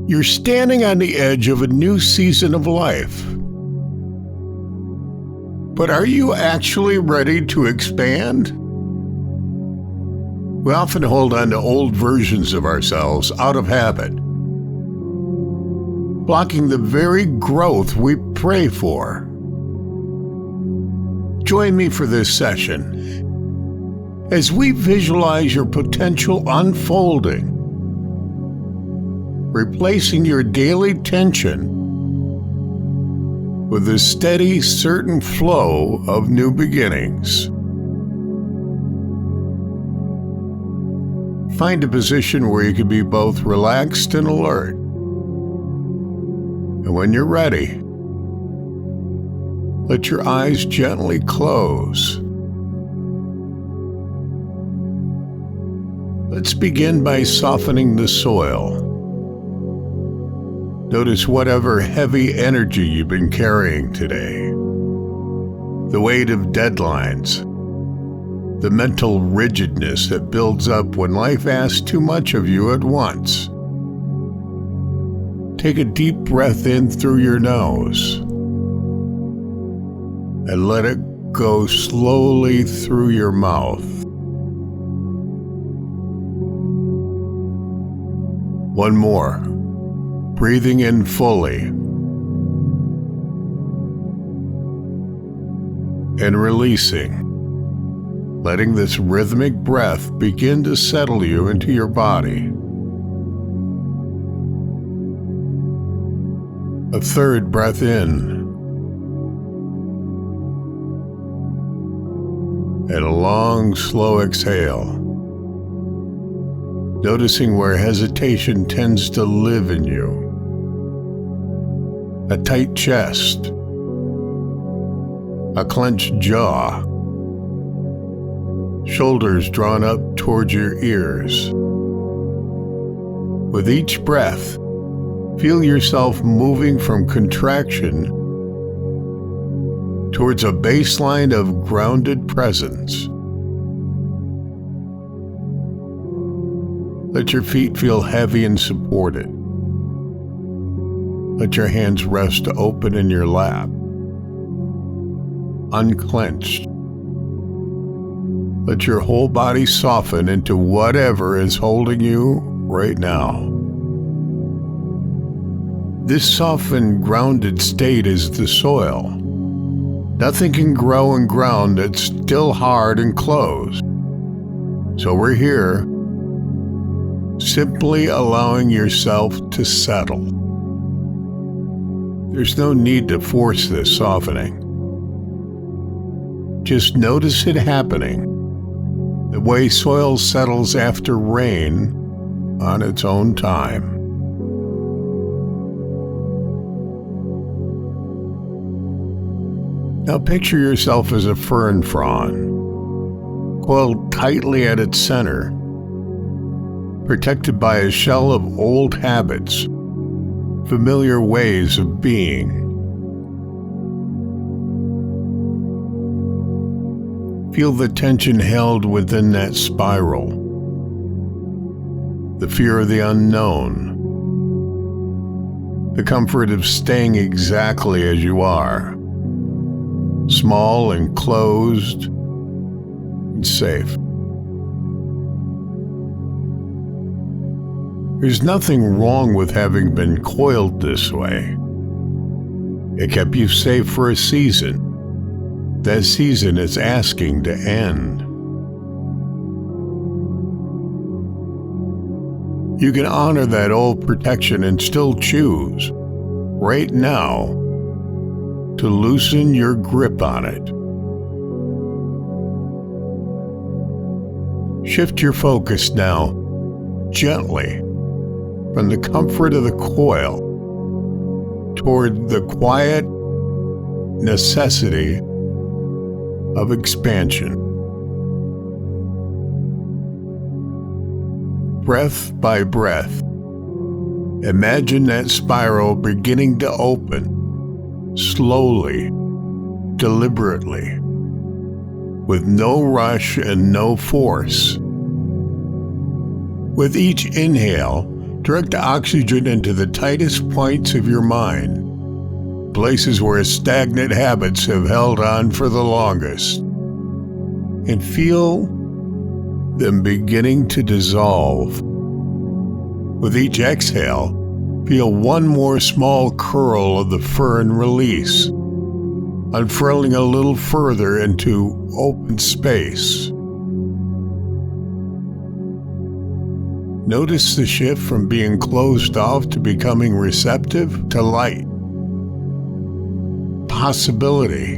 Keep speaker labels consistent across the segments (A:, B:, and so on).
A: You're standing on the edge of a new season of life. But are you actually ready to expand? We often hold on to old versions of ourselves out of habit, blocking the very growth we pray for. Join me for this session as we visualize your potential unfolding, replacing your daily tension with a steady, certain flow of new beginnings. Find a position where you can be both relaxed and alert. And when you're ready, let your eyes gently close. Let's begin by softening the soil. Notice whatever heavy energy you've been carrying today. The weight of deadlines, the mental rigidness that builds up when life asks too much of you at once. Take a deep breath in through your nose and let it go slowly through your mouth. One more. Breathing in fully and releasing, letting this rhythmic breath begin to settle you into your body. A third breath in and a long, slow exhale. Noticing where hesitation tends to live in you. A tight chest, a clenched jaw, shoulders drawn up towards your ears. With each breath, feel yourself moving from contraction towards a baseline of grounded presence. Let your feet feel heavy and supported. Let your hands rest open in your lap, unclenched. Let your whole body soften into whatever is holding you right now. This softened, grounded state is the soil. Nothing can grow in ground that's still hard and closed. So we're here, simply allowing yourself to settle. There's no need to force this softening. Just notice it happening, the way soil settles after rain on its own time. Now picture yourself as a fern frond, coiled tightly at its center, protected by a shell of old habits, familiar ways of being. Feel the tension held within that spiral, the fear of the unknown, the comfort of staying exactly as you are, small and closed and safe. There's nothing wrong with having been coiled this way. It kept you safe for a season. That season is asking to end. You can honor that old protection and still choose, right now, to loosen your grip on it. Shift your focus now, gently, from the comfort of the coil toward the quiet necessity of expansion. Breath by breath, imagine that spiral beginning to open, slowly, deliberately, with no rush and no force. With each inhale, Direct oxygen into the tightest points of your mind, places where stagnant habits have held on for the longest, and feel them beginning to dissolve. With each exhale, feel one more small curl of the fern release, unfurling a little further into open space. Notice the shift from being closed off to becoming receptive to light, possibility,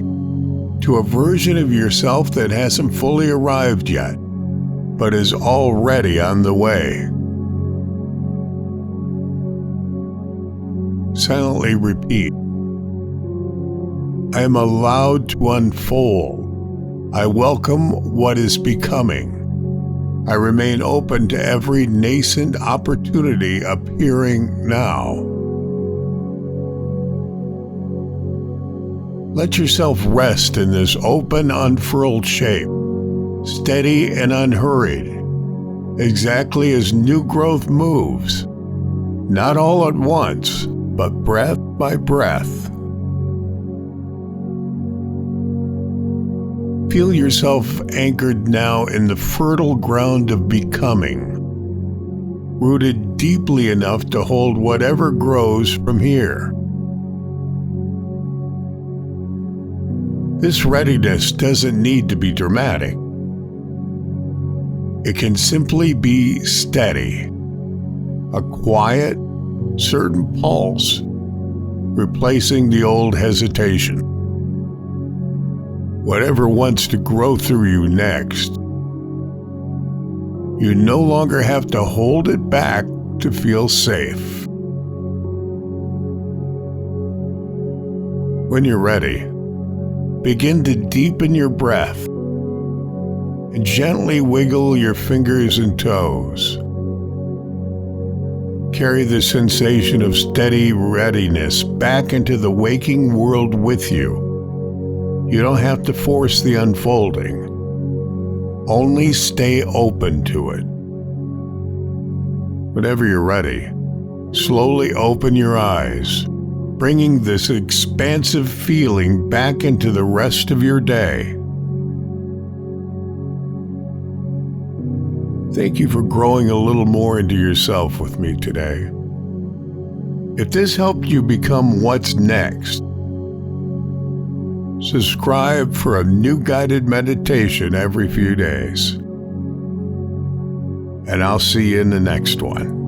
A: to a version of yourself that hasn't fully arrived yet, but is already on the way. Silently repeat, I am allowed to unfold. I welcome what is becoming. I remain open to every nascent opportunity appearing now. Let yourself rest in this open, unfurled shape, steady and unhurried, exactly as new growth moves, not all at once, but breath by breath. Feel yourself anchored now in the fertile ground of becoming, rooted deeply enough to hold whatever grows from here. This readiness doesn't need to be dramatic. It can simply be steady, a quiet, certain pulse, replacing the old hesitation. Whatever wants to grow through you next, you no longer have to hold it back to feel safe. When you're ready, begin to deepen your breath and gently wiggle your fingers and toes. Carry the sensation of steady readiness back into the waking world with you. You don't have to force the unfolding. Only stay open to it. Whenever you're ready, slowly open your eyes, bringing this expansive feeling back into the rest of your day. Thank you for growing a little more into yourself with me today. If this helped you become what's next, subscribe for a new guided meditation every few days. And I'll see you in the next one.